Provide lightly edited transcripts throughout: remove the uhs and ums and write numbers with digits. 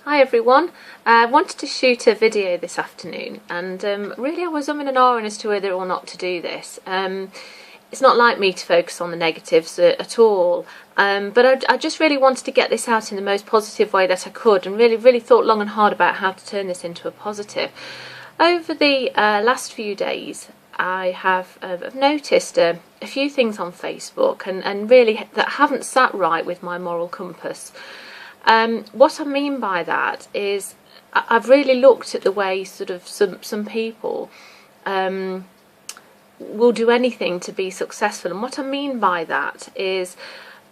Hi everyone, I wanted to shoot a video this afternoon and really I was umming and ahhing as to whether or not to do this. It's not like me to focus on the negatives at all, but I just really wanted to get this out in the most positive way that I could and really thought long and hard about how to turn this into a positive. Over the last few days I have noticed a few things on Facebook and really that haven't sat right with my moral compass. What I mean by that is I've really looked at the way sort of some people will do anything to be successful, and what I mean by that is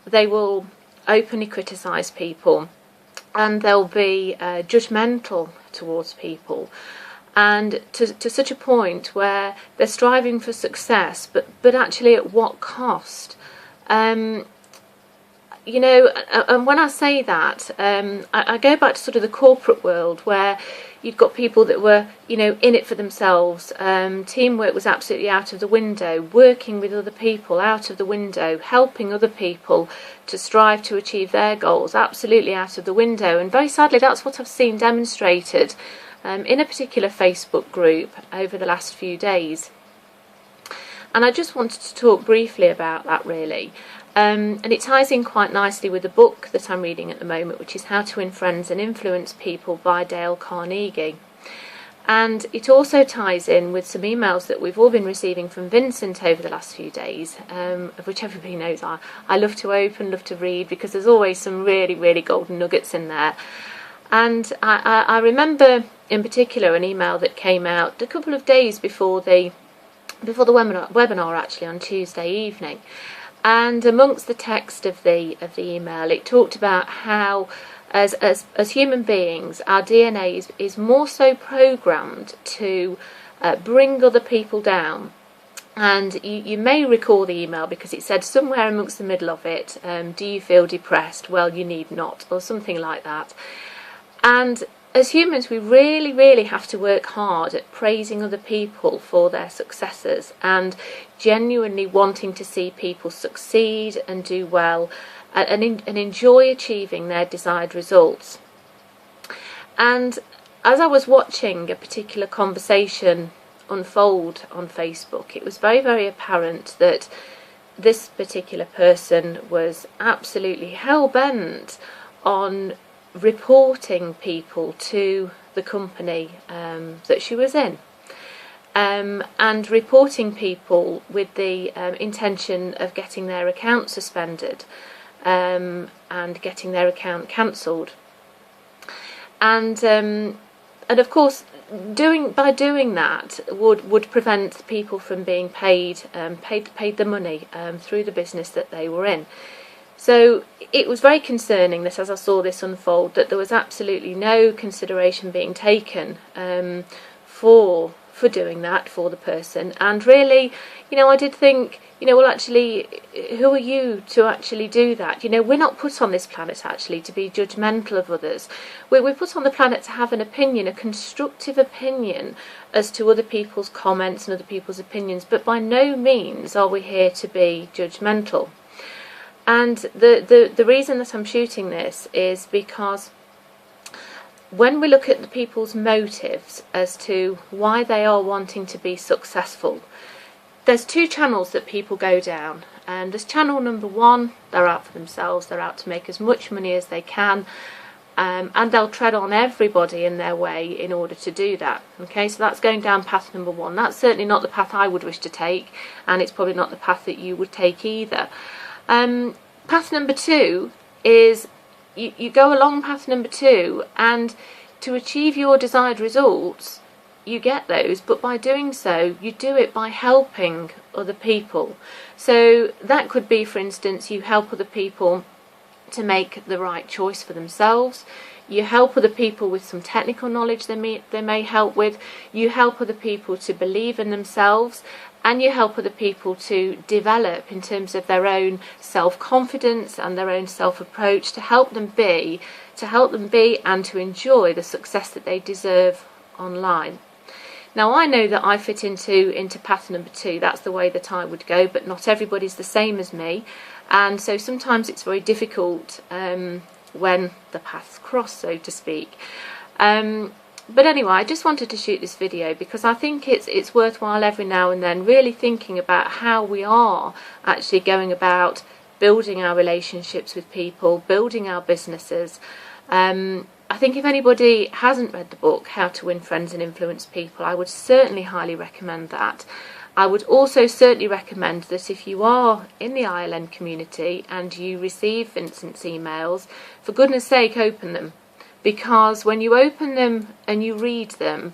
they will openly criticise people and they'll be judgmental towards people, and to such a point where they're striving for success, but actually at what cost? You know, and when I say that, I go back to sort of the corporate world where you've got people that were, you know, in it for themselves. Teamwork was absolutely out of the window. Working with other people out of the window. Helping other people to strive to achieve their goals absolutely out of the window. And very sadly, that's what I've seen demonstrated in a particular Facebook group over the last few days. And I just wanted to talk briefly about that, really. And it ties in quite nicely with the book that I'm reading at the moment, which is How to Win Friends and Influence People by Dale Carnegie. And it also ties in with some emails that we've all been receiving from Vincent over the last few days, of which everybody knows I love to open, love to read, because there's always some really golden nuggets in there. And I remember in particular an email that came out a couple of days before the webinar actually, on Tuesday evening. And amongst the text of the email, it talked about how, as human beings, our DNA is more so programmed to bring other people down. And you may recall the email because it said somewhere amongst the middle of it, do you feel depressed? Well, you need not, or something like that. And as humans, we really have to work hard at praising other people for their successes and genuinely wanting to see people succeed and do well and enjoy achieving their desired results. And as I was watching a particular conversation unfold on Facebook, it was very apparent that this particular person was absolutely hell-bent on reporting people to the company that she was in, and reporting people with the intention of getting their account suspended and getting their account cancelled. And of course, by doing that would prevent people from being paid the money through the business that they were in. So it was very concerning that as I saw this unfold, that there was absolutely no consideration being taken for doing that for the person. And really, you know, I did think, you know, well, actually, who are you to actually do that? You know, we're not put on this planet actually to be judgmental of others. We're put on the planet to have an opinion, a constructive opinion as to other people's comments and other people's opinions, but by no means are we here to be judgmental. And the reason that I'm shooting this is because when we look at the people's motives as to why they are wanting to be successful, there's two channels that people go down. And there's channel number one, they're out for themselves, they're out to make as much money as they can, and they'll tread on everybody in their way in order to do that. Okay, so that's going down path number one. That's certainly not the path I would wish to take, and it's probably not the path that you would take either. Path number two is you go along path number two, and to achieve your desired results, you get those, but by doing so, you do it by helping other people. So that could be, for instance, you help other people to make the right choice for themselves. You help other people with some technical knowledge they may help with. You help other people to believe in themselves, and you help other people to develop in terms of their own self-confidence and their own self-approach to help them be and to enjoy the success that they deserve online. Now, I know that I fit into path number two. That's the way that I would go, but not everybody's the same as me, and so sometimes it's very difficult when the paths cross, so to speak. But anyway, I just wanted to shoot this video because I think it's worthwhile every now and then really thinking about how we are actually going about building our relationships with people, building our businesses. I think if anybody hasn't read the book, How to Win Friends and Influence People, I would certainly highly recommend that. I would also certainly recommend that if you are in the ILN community and you receive Vincent's emails, for goodness sake, open them. Because when you open them and you read them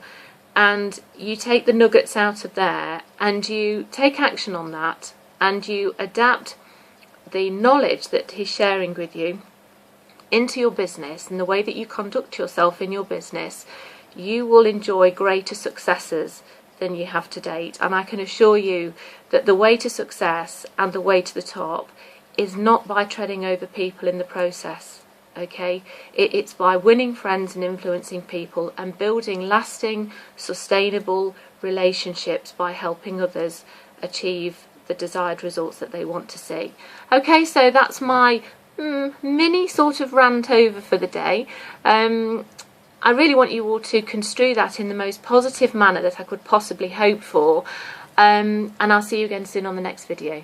and you take the nuggets out of there and you take action on that and you adapt the knowledge that he's sharing with you into your business and the way that you conduct yourself in your business, you will enjoy greater successes than you have to date. And I can assure you that the way to success and the way to the top is not by treading over people in the process. Okay, it's by winning friends and influencing people and building lasting, sustainable relationships by helping others achieve the desired results that they want to see. Okay, so that's my mini sort of rant over for the day. I really want you all to construe that in the most positive manner that I could possibly hope for, and I'll see you again soon on the next video.